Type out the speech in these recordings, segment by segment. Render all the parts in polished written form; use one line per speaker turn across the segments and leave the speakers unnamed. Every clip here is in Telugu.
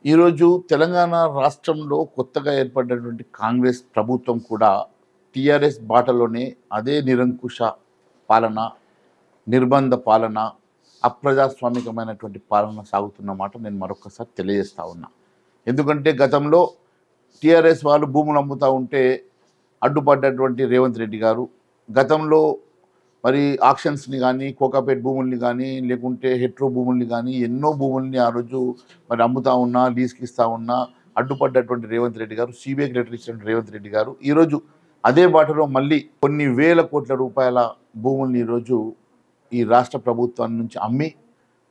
ఈరోజు తెలంగాణ రాష్ట్రంలో కొత్తగా ఏర్పడినటువంటి కాంగ్రెస్ ప్రభుత్వం కూడా టీఆర్ఎస్ బాటలోనే అదే నిరంకుశ పాలన, నిర్బంధ పాలన, అప్రజాస్వామికమైనటువంటి పాలన సాగుతున్నమాట నేను మరొకసారి తెలియజేస్తా ఉన్నా. ఎందుకంటే గతంలో టీఆర్ఎస్ వాళ్ళు భూములు అమ్ముతూ ఉంటే అడ్డుపడ్డటువంటి రేవంత్ రెడ్డి గారు గతంలో మరి ఆక్షన్స్ని కానీ, కోకాపేట్ భూముల్ని కానీ, లేకుంటే హెట్రో భూముల్ని కానీ ఎన్నో భూముల్ని ఆ రోజు మరి అమ్ముతా ఉన్నా, లీజ్కి ఇస్తా ఉన్నా అడ్డుపడ్డటువంటి రేవంత్ రెడ్డి గారు, సిబిఐకి లెటర్ ఇచ్చినటువంటి రేవంత్ రెడ్డి గారు ఈరోజు అదే బాటలో మళ్ళీ కొన్ని వేల కోట్ల రూపాయల భూముల్ని ఈరోజు ఈ రాష్ట్ర ప్రభుత్వం నుంచి అమ్మి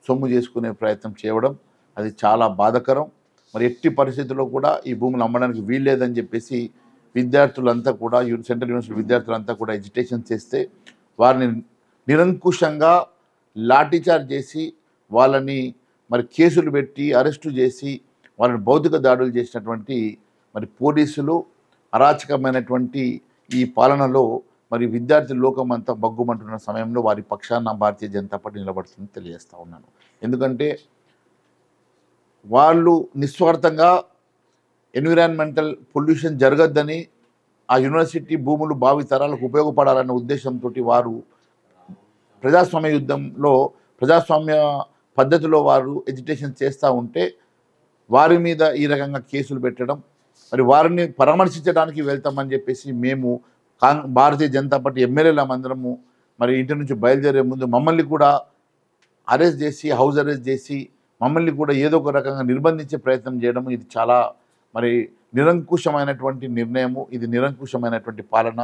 సొమ్ము చేసుకునే ప్రయత్నం చేయడం అది చాలా బాధాకరం. మరి ఎట్టి పరిస్థితుల్లో కూడా ఈ భూములు అమ్మడానికి వీల్లేదని చెప్పేసి విద్యార్థులంతా కూడా సెంట్రల్ యూనివర్సిటీ విద్యార్థులంతా కూడా ఎజిటేషన్ చేస్తే వారిని నిరంకుశంగా లాఠీచార్జ్ చేసి వాళ్ళని మరి కేసులు పెట్టి అరెస్టు చేసి వాళ్ళని భౌతిక దాడులు చేసినటువంటి మరి పోలీసులు అరాచకమైనటువంటి ఈ పాలనలో మరి విద్యార్థి లోకం అంతా బగ్గుమంటున్న సమయంలో వారి పక్షాన భారతీయ జనతా పార్టీ నిలబడుతుందని తెలియజేస్తూ ఉన్నాను. ఎందుకంటే వాళ్ళు నిస్వార్థంగా ఎన్విరాన్మెంటల్ పొల్యూషన్ జరగద్దని, ఆ యూనివర్సిటీ భూములు భావి తరాలకు ఉపయోగపడాలన్న ఉద్దేశంతో వారు ప్రజాస్వామ్య యుద్ధంలో ప్రజాస్వామ్య పద్ధతిలో వారు ఎజిటేషన్ చేస్తూ ఉంటే వారి మీద ఈ రకంగా కేసులు పెట్టడం, మరి వారిని పరామర్శించడానికి వెళ్తామని చెప్పేసి మేము భారతీయ జనతా పార్టీ ఎమ్మెల్యేలం అందరము మరి ఇంటి నుంచి బయలుదేరే ముందు మమ్మల్ని కూడా అరెస్ట్ చేసి, హౌస్ అరెస్ట్ చేసి మమ్మల్ని కూడా ఏదో ఒక రకంగా నిర్బంధించే ప్రయత్నం చేయడం ఇది చాలా మరి నిరంకుశమైనటువంటి నిర్ణయము, ఇది నిరంకుశమైనటువంటి పాలన.